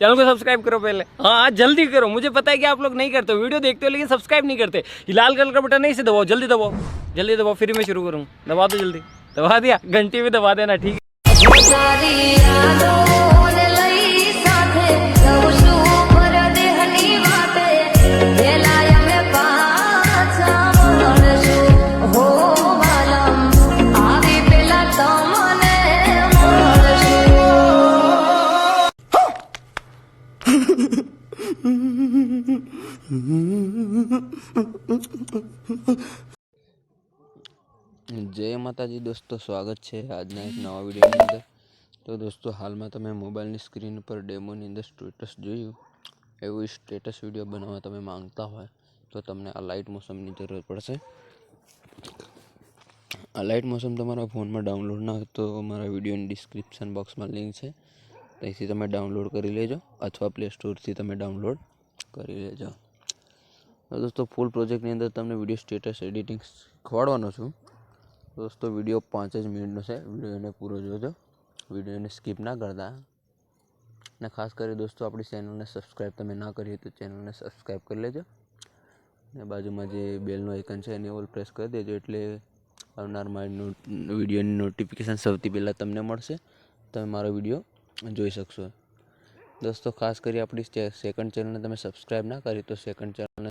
Channel को subscribe करो पहले। हाँ जल्दी करो, मुझे पता है कि आप लोग नहीं करते हो, वीडियो देखते हो लेकिन सब्सक्राइब नहीं करते। ये लाल कलर का बटन नहीं, इसे दबाओ, जल्दी दबाओ, जल्दी दबाओ, फिर मैं शुरू करूँ। दबा दो जल्दी, दबा दिया, घंटी भी दबा देना, ठीक है। जय माताजी दोस्तों, स्वागत है आज एक नवा वीडियो अंदर। तो दोस्तों हाल में तमे मोबाइल स्क्रीन पर डेमोनी अंदर स्टेटस जोयुं, एवं स्टेटस वीडियो बनावा तमे मांगता हो तो तमने आ लाइट मोशन की जरूरत पड़शे। आ लाइट मोशन तमारा फोन में डाउनलॉड ना तो मारा वीडियो डिस्क्रिप्शन बॉक्स में लिंक है, त्याथी तमे डाउनलॉड करी लेजो अथवा प्ले स्टोर थी तमे डाउनलॉड करी लेजो। तो दोस्तों फूल प्रोजेक्ट ની અંદર તમને વિડિયો સ્ટેટસ એડિટિંગ શીખવાડવાનો છું। दोस्तों वीडियो 5 જ મિનિટનો છે, વિડિયોને પૂરો જોજો, વિડિયોને સ્કીપ ના કરતા। અને ખાસ કરી दोस्तों આપણી ચેનલને સબસ્ક્રાઇબ તમે ના કરી હોય તો ચેનલને સબસ્ક્રાઇબ કરી લેજો અને બાજુમાં જે બેલનો આઇકન છે એને ઓલ પ્રેસ કરી દેજો, એટલે આવનાર મારી વિડિયોની નોટિફિકેશન સૌથી પહેલા તમને મળશે, તમે મારો વિડિયો જોઈ શકશો। दोस्तों खास કરી આપણી સેકન્ડ ચેનલને તમે સબસ્ક્રાઇબ ના કરી તો સેકન્ડ ચેનલને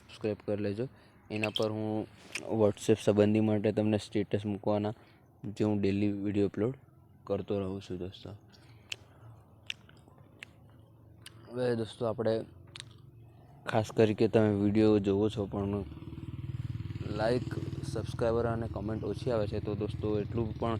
સબસ્ક્રાઇબ કરી લેજો। એના પર હું વોટ્સએપ સંબંધી માટે તમને સ્ટેટસ મૂકવાના જે હું ડેલી વિડીયો અપલોડ કરતો રહું છું दोस्तों। હવે दोस्तों આપણે ખાસ કરી કે તમે વિડીયો જોવો છો પણ લાઈક સબસ્ક્રાઈબર અને કમેન્ટ ઓછી આવે છે તો दोस्तों એટલું પણ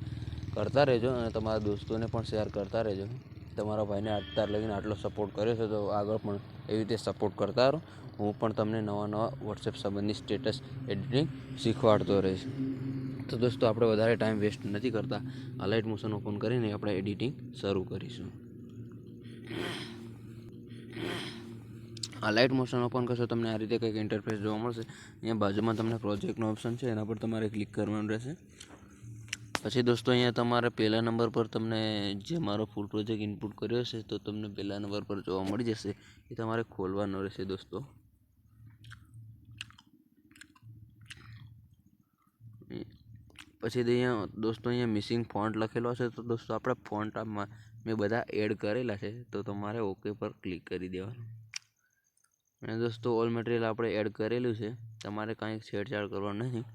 કરતા રહેજો અને તમારા દોસ્તોને પણ શેર કરતા રહેજો। તમારા ભાઈને અત્યાર લગીને આટલો સપોર્ટ કર્યો છે તો આગળ પણ એવી રીતે સપોર્ટ કરતા રહો। હું પણ તમને નવા વોટ્સએપ સંબંધી સ્ટેટસ એડિટિંગ શીખવાડતો રહીશ। તો दोस्तों આપણે વધારે ટાઈમ વેસ્ટ નથી કરતા, આ લાઇટ મોશન ઓપન કરીને આપણે એડિટિંગ શરૂ કરીશું। આ લાઇટ મોશન ઓપન કરશો તમને આ રીતે કંઈક ઇન્ટરફેસ જોવા મળશે। અહીંયા બાજુમાં તમને પ્રોજેક્ટનો ઓપ્શન છે, એના પર તમારે ક્લિક કરવાનું રહેશે। પછી दोस्तों અહીંયા તમારે પહેલા નંબર પર તમને જે મારો ફૂલ પ્રોજેક્ટ ઇનપુટ કર્યો છે તો તમને પહેલા નંબર પર જોવા મળી જશે, એ તમારે ખોલવાનો રહેશે दोस्तों। પછી અહીંયા दोस्तों અહીંયા મિસિંગ ફોન્ટ લખેલો છે તો दोस्तों આપણે ફોન્ટ મેં બધા એડ કરેલા છે તો તમારે ઓકે પર ક્લિક કરી દેવાનું। અને दोस्तों ઓલ મટીરિયલ આપણે એડ કરેલું છે, તમારે કાંઈ છેડછાડ કરવાનું નથી,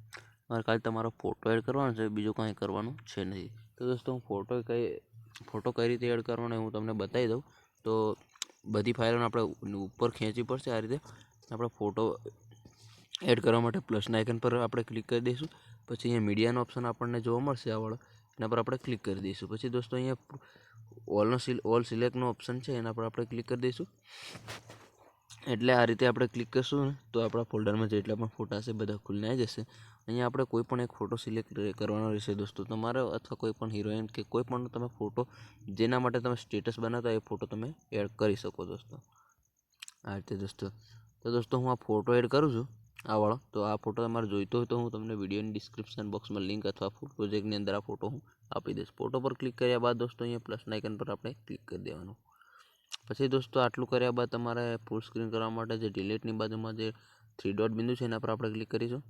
તમારે ખાલી તમારો ફોટો એડ કરવાનો છે, બીજું કાંઈ કરવાનું છે નહીં। તો दोस्तों હું ફોટો કઈ રીતે એડ કરવાનો હું તમને બતાવી દઉં। તો બધી ફાઇલોને આપણે ઉપર ખેંચવી પડશે, આ રીતે આપણે ફોટો એડ કરવા માટે પ્લસના આઇકન પર આપણે ક્લિક કરી દઈશું। પછી અહીંયા મીડિયાનો ઓપ્શન આપણને જોવા મળશે આ વાળો, એના પર આપણે ક્લિક કરી દઈશું। પછી दोस्तों અહીંયા ઓલ સિલેક્ટનો ઓપ્શન છે, એના પર આપણે ક્લિક કરી દઈશું। એટલે આ રીતે આપણે ક્લિક કરશું ને તો આપણા ફોલ્ડરમાં જેટલા પણ ફોટા છે બધા ખુલને આવી જશે। અહીંયા આપણે કોઈ પણ એક ફોટો સિલેક્ટ કરવાનો રહેશે दोस्तों તમારે, અથવા કોઈ પણ હિરોઈન કે કોઈ પણ તમે ફોટો જેના માટે તમે સ્ટેટસ બનાવતા એ ફોટો તમે એડ કરી શકો दोस्तों આ રીતે दोस्तों। તો दोस्तों હું આ ફોટો એડ કરું છું આ વાળો, તો આ ફોટો તમારે જોઈતો હોય તો હું તમને વિડીયોની ડિસ્ક્રિપ્શન બોક્સમાં લિંક અથવા ફૂલ પ્રોજેક્ટની અંદર આ ફોટો હું આપી દઈશ। ફોટો પર ક્લિક કર્યા બાદ दोस्तों અહીંયા પ્લસના આઇકન પર આપણે ક્લિક કરી દેવાનું। પછી दोस्तों આટલું કર્યા બાદ તમારે ફૂલ સ્ક્રીન કરવા માટે જે ડિલીટની બાજુમાં જે 3 ડોટ બિંદુ છે એના પર આપણે ક્લિક કરીશું।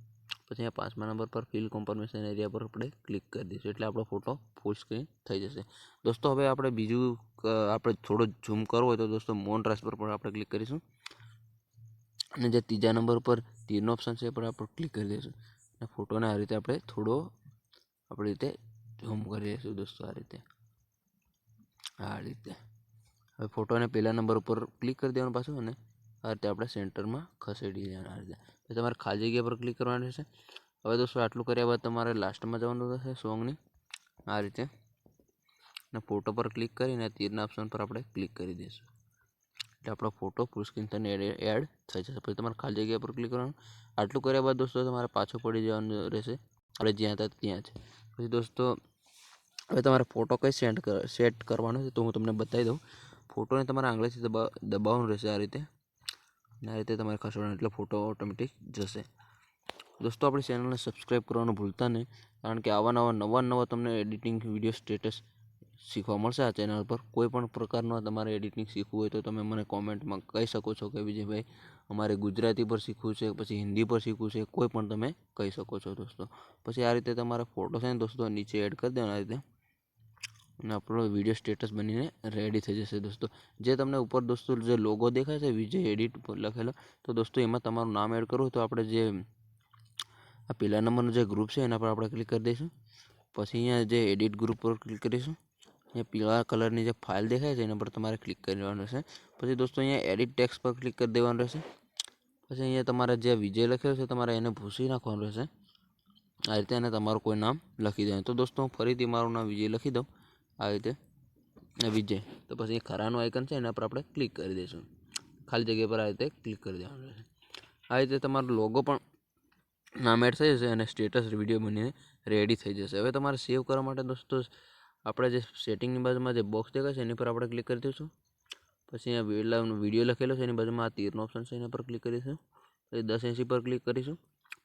પછી અહીંયા 5મા નંબર પર ફિલ કોન્ફર્મેશન એરિયા પર આપણે ક્લિક કરી દઈશું, એટલે આપણો ફોટો ફૂલ સ્ક્રીન થઈ જશે। दोस्तों હવે આપણે બીજું આપણે થોડો ઝૂમ કરવો હોય તો दोस्तों મોન ટ્રાન્સફર પર આપણે ક્લિક કરીશું અને જે ત્રીજા નંબર પર તીરનો ઓપ્શન છે એ પર આપણે ક્લિક કરી દઈશું અને ફોટોને આ રીતે આપણે થોડો આપણી રીતે ઝૂમ કરી દઈશું दोस्तों આ રીતે। હવે ફોટોને પહેલા નંબર ઉપર ક્લિક કરી દેવાનું પાછું અને આ રીતે આપણે સેન્ટરમાં ખસેડી દેવાનું આ રીતે। પછી તમારે ખાલી જગ્યા પર ક્લિક કરવાનું રહેશે। હવે दोस्तों આટલું કર્યા બાદ તમારે લાસ્ટમાં જવાનું થશે સોંગની આ રીતે, અને ફોટો પર ક્લિક કરીને તીરના ઓપ્શન પર આપણે ક્લિક કરી દઈશું, એટલે આપણો ફોટો ફૂલ સ્ક્રીન થઈને એડ થઈ જશે। પછી તમારે ખાલી જગ્યા પર ક્લિક કરવાનું। આટલું કર્યા બાદ दोस्तों તમારે પાછું પડી જવાનું રહેશે, આપણે જ્યાં હતા ત્યાં જ। પછી दोस्तों હવે તમારે ફોટો કઈ સેટ કરવાનો છે તો હું તમને બતાવી દઉં। ફોટોને તમારે આંગળીથી દબાવવાનું રહેશે આ રીતે, અને આ રીતે તમારે ખસેડવાનું એટલે ફોટો ઓટોમેટિક જશે। दोस्तों આપણી ચેનલને સબસ્ક્રાઈબ કરવાનું ભૂલતા નહીં, કારણ કે આવા નવા તમને એડિટિંગ વિડીયો સ્ટેટસ શીખવા મળશે આ ચેનલ પર. કોઈ પણ પ્રકારનો તમારે એડિટિંગ શીખવું હોય તો તમે મને કોમેન્ટમાં કહી શકો છો કે વિજયભાઈ અમારે ગુજરાતી પર શીખવું છે, પછી હિન્દી પર શીખવું છે, કોઈ પણ તમે કહી શકો છો દોસ્તો. પછી આ રીતે તમારા ફોટો છે ને દોસ્તો નીચે એડ કરી દેવાના રીતે, અને આપણો વિડીયો સ્ટેટસ બનીને રેડી થઈ જશે દોસ્તો. જે તમને ઉપર દોસ્તો જે લોગો દેખાય છે વિજય એડિટ લખેલો, તો દોસ્તો એમાં તમારું નામ એડ કરવું તો આપણે જે આ પહેલા નંબરનો જે ગ્રુપ છે એના પર આપણે ક્લિક કરી દઈશું. પછી અહીંયા જે એડિટ ગ્રુપ પર ક્લિક કરીશું. અહીંયા પીળા કલરની જે ફાઇલ દેખાય છે એના પર તમારે ક્લિક કરી દેવાનું રહેશે. પછી દોસ્તો અહીંયા એડિટ ટેક્સ્ટ પર ક્લિક કરી દેવાનું રહેશે. પછી અહીંયા તમારે જે વિજય લખેલું છે તમારે એને ભૂસી નાખવાનું રહેશે. આ રીતે અને તમારું કોઈ નામ લખી દેવાનું. તો દોસ્તો હું ફરીથી મારું નામ વિજય લખી દઉં આ રીતે વિજય. તો પછી ખરાનું આઇકન છે એના પર આપણે ક્લિક કરી દઈશું. ખાલી જગ્યા પર આ રીતે ક્લિક કરી દેવાનું રહેશે. આ રીતે તમારો લોગો પણ નામ એડ થઈ જશે અને સ્ટેટસ વિડીયો બનીને રેડી થઈ જશે. હવે તમારે સેવ કરવા માટે દોસ્તો આપણે જે સેટિંગની બાજુમાં જે બોક્સ દેખાય છે એની પર આપણે ક્લિક કરી દઈશું. પછી અહીંયા વિડીયો લખેલો છે એની બાજુમાં આ તીરનો ઓપ્શન છે એના પર ક્લિક કરીશું. પછી 1080 પર ક્લિક કરીશું.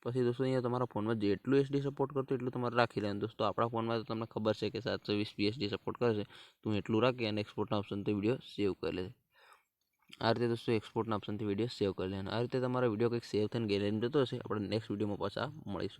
પછી દોસ્તો અહીંયા તમારા ફોનમાં જેટલું એચડી સપોર્ટ કરતું એટલું તમારે રાખી લેવાનું દોસ્તો. આપણા ફોનમાં તો તમને ખબર છે કે 720p એચડી સપોર્ટ કરે છે, તો હું એટલું રાખી અને એક્સપોર્ટના ઓપ્શનથી વિડીયો સેવ કરી લે. આ રીતે દોસ્તો એક્સપોર્ટના ઓપ્શનથી વિડીયો સેવ કરી લેવાનો. આ રીતે તમારો વિડીયો કંઈક સેવ થઈને ગેલેરીમાં જતો હશે. આપણે નેક્સ્ટ વિડીયોમાં પાછા મળીશું.